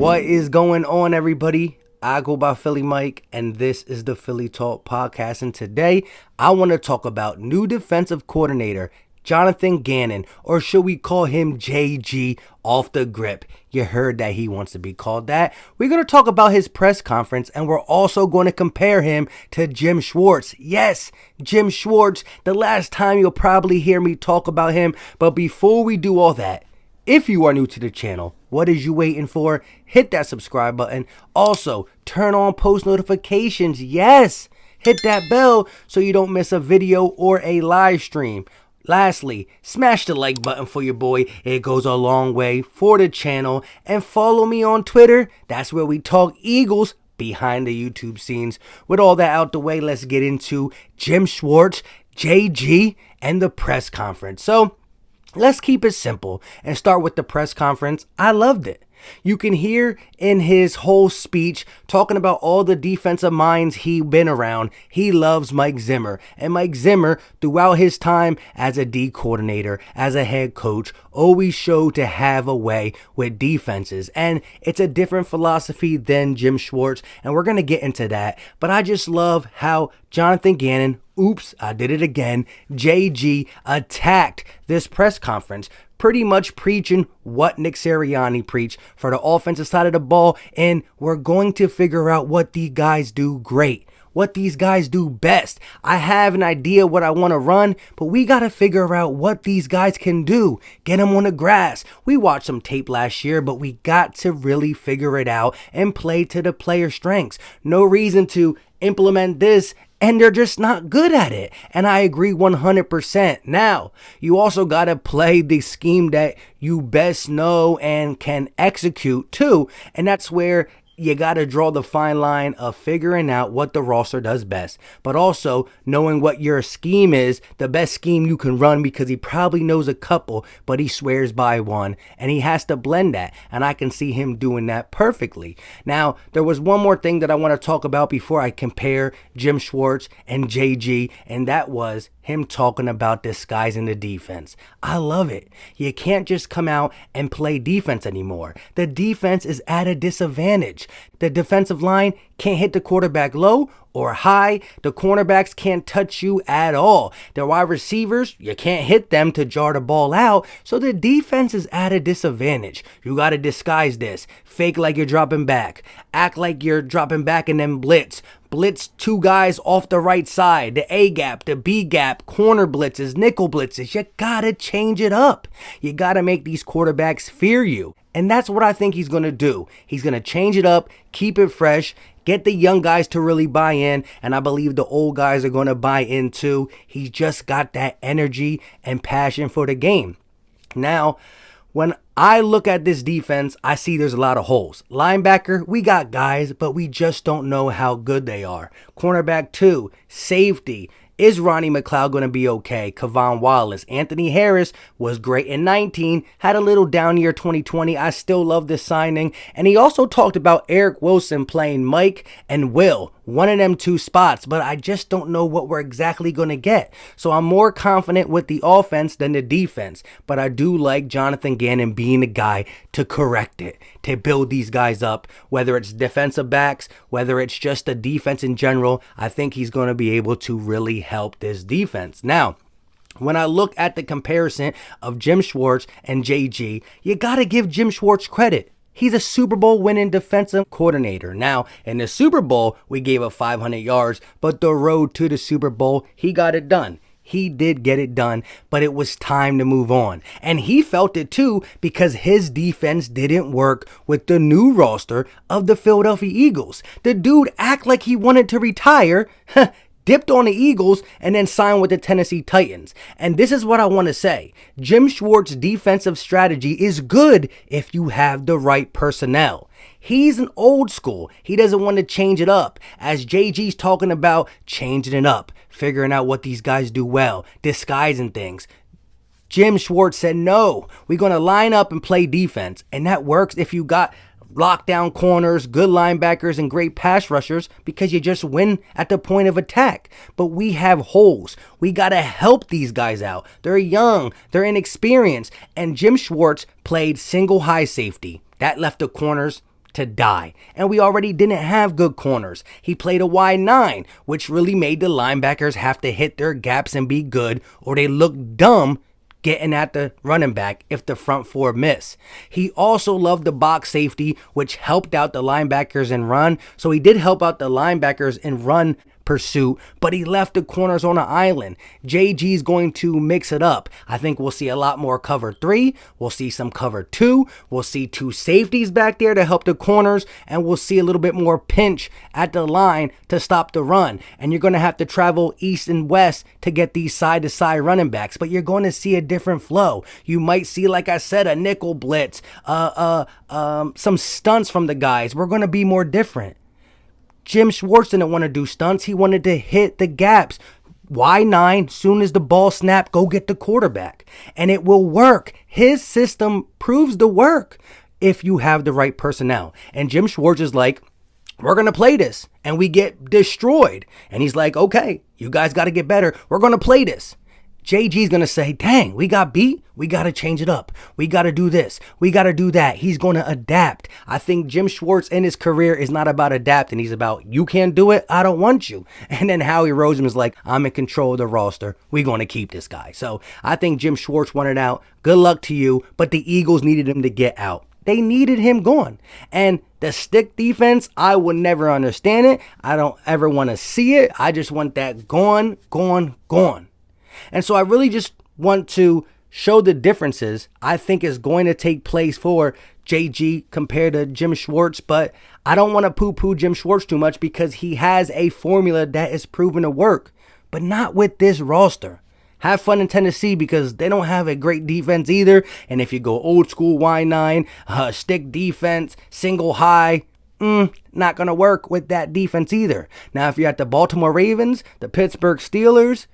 What is going on, everybody? I go by Philly Mike, and this is the Philly Talk Podcast. And today, I want to talk about new defensive coordinator Jonathan Gannon, or should we call him JG off the grip? You heard that he wants to be called that. We're going to talk about his press conference, and we're also going to compare him to Jim Schwartz. Yes, Jim Schwartz, the last time you'll probably hear me talk about him. But before we do all that, if you are new to the channel, what is you waiting for? Hit that subscribe button. Also, turn on post notifications. Yes, hit that bell so you don't miss a video or a live stream. Lastly, smash the like button for your boy. It goes a long way for the channel. And follow me on Twitter. That's where we talk Eagles behind the YouTube scenes. With all that out the way, let's get into Jim Schwartz, JG, and the press conference. So, let's keep it simple and start with the press conference. I loved it. You can hear in his whole speech talking about all the defensive minds he's been around. He loves Mike Zimmer. And Mike Zimmer, throughout his time as a D coordinator, as a head coach, always showed to have a way with defenses. And it's a different philosophy than Jim Schwartz. And we're going to get into that. But I just love how Jonathan Gannon, oops, I did it again, JG attacked this press conference, pretty much preaching what Nick Sirianni preached for the offensive side of the ball. And we're going to figure out what these guys do great, what these guys do best. I have an idea what I want to run, but we got to figure out what these guys can do. Get them on the grass. We watched some tape last year, but we got to really figure it out and play to the player strengths. No reason to implement this and they're just not good at it. And I agree 100%. Now, you also got to play the scheme that you best know and can execute too. And that's where you got to draw the fine line of figuring out what the roster does best, but also knowing what your scheme is, the best scheme you can run, because he probably knows a couple, but he swears by one, and he has to blend that, and I can see him doing that perfectly. Now, there was one more thing that I want to talk about before I compare Jim Schwartz and JG, and that was him talking about disguising the defense. I love it. You can't just come out and play defense anymore. The defense is at a disadvantage. The defensive line can't hit the quarterback low or high. The cornerbacks can't touch you at all. The wide receivers, you can't hit them to jar the ball out. So the defense is at a disadvantage. You got to disguise this. Fake like you're dropping back. Act like you're dropping back and then blitz. Blitz two guys off the right side. The A gap, the B gap, corner blitzes, nickel blitzes. You got to change it up. You got to make these quarterbacks fear you. And that's what I think he's going to do. He's going to change it up, keep it fresh, get the young guys to really buy in, and I believe the old guys are going to buy in too. He's just got that energy and passion for the game. Now, when I look at this defense, I see there's a lot of holes. Linebacker, we got guys, but we just don't know how good they are. Cornerback 2, safety. Is Ronnie McLeod going to be okay? Kavon Wallace. Anthony Harris was great in 19, had a little down year 2020. I still love this signing. And he also talked about Eric Wilson playing Mike and Will, one of them two spots, but I just don't know what we're exactly going to get. So I'm more confident with the offense than the defense, but I do like Jonathan Gannon being the guy to correct it, to build these guys up, whether it's defensive backs, whether it's just the defense in general. I think he's going to be able to really help this defense. Now, when I look at the comparison of Jim Schwartz and JG, you got to give Jim Schwartz credit. He's a Super Bowl winning defensive coordinator. Now, in the Super Bowl, we gave up 500 yards, but the road to the Super Bowl, he got it done. He did get it done, but it was time to move on. And he felt it too, because his defense didn't work with the new roster of the Philadelphia Eagles. The dude act like he wanted to retire, dipped on the Eagles, and then signed with the Tennessee Titans. And this is what I want to say. Jim Schwartz's defensive strategy is good if you have the right personnel. He's an old school. He doesn't want to change it up. As JG's talking about changing it up, figuring out what these guys do well, disguising things. Jim Schwartz said, no, we're going to line up and play defense. And that works if you got lockdown corners, good linebackers, and great pass rushers, because you just win at the point of attack. But we have holes. We got to help these guys out. They're young. They're inexperienced. And Jim Schwartz played single high safety. That left the corners to die. And we already didn't have good corners. He played a wide 9, which really made the linebackers have to hit their gaps and be good, or they look dumb getting at the running back if the front four miss. He also loved the box safety, which helped out the linebackers in run. So he did help out the linebackers in run pursuit, but he left the corners on an island. JG's going to mix it up. I think we'll see a lot more cover 3. We'll see some cover 2. We'll see 2 safeties back there to help the corners, and we'll see a little bit more pinch at the line to stop the run. And you're going to have to travel east and west to get these side-to-side running backs, but you're going to see a different flow. You might see, like I said, a nickel blitz, some stunts from the guys. We're going to be more different. Jim Schwartz didn't want to do stunts. He wanted to hit the gaps. Y9, soon as the ball snapped, go get the quarterback. And it will work. His system proves the work if you have the right personnel. And Jim Schwartz is like, we're going to play this. And we get destroyed. And he's like, okay, you guys got to get better. We're going to play this. JG's going to say, dang, we got beat. We got to change it up. We got to do this. We got to do that. He's going to adapt. I think Jim Schwartz in his career is not about adapting. He's about, you can't do it. I don't want you. And then Howie Roseman is like, I'm in control of the roster. We're going to keep this guy. So I think Jim Schwartz wanted out. Good luck to you. But the Eagles needed him to get out. They needed him gone. And the stick defense, I would never understand it. I don't ever want to see it. I just want that gone, gone, gone. And so I really just want to show the differences I think is going to take place for JG compared to Jim Schwartz. But I don't want to poo-poo Jim Schwartz too much because he has a formula that is proven to work, but not with this roster. Have fun in Tennessee because they don't have a great defense either. And if you go old school Y9, stick defense, single high, not going to work with that defense either. Now, if you're at the Baltimore Ravens, the Pittsburgh Steelers,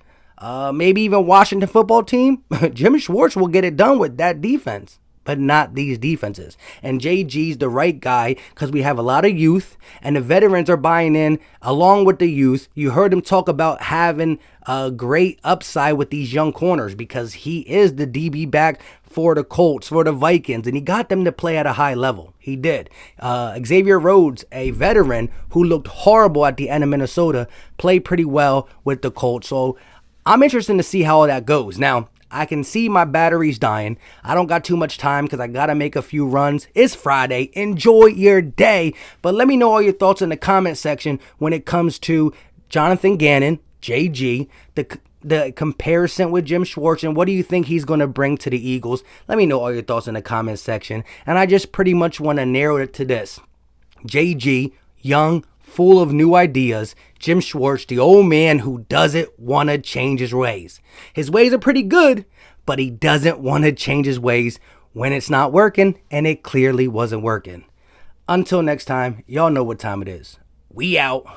maybe even Washington football team, Jim Schwartz will get it done with that defense, but not these defenses. And JG's the right guy because we have a lot of youth and the veterans are buying in along with the youth. You heard him talk about having a great upside with these young corners because he is the DB back for the Colts, for the Vikings, and he got them to play at a high level. He did. Xavier Rhodes, a veteran who looked horrible at the end of Minnesota, played pretty well with the Colts. So I'm interested to see how all that goes. Now, I can see my battery's dying. I don't got too much time because I got to make a few runs. It's Friday. Enjoy your day. But let me know all your thoughts in the comment section when it comes to Jonathan Gannon, JG, the comparison with Jim Schwartz, and what do you think he's going to bring to the Eagles? Let me know all your thoughts in the comment section. And I just pretty much want to narrow it to this. JG, young, full of new ideas. Jim Schwartz, the old man who doesn't want to change his ways. His ways are pretty good, but he doesn't want to change his ways when it's not working, and it clearly wasn't working. Until next time, y'all know what time it is. We out.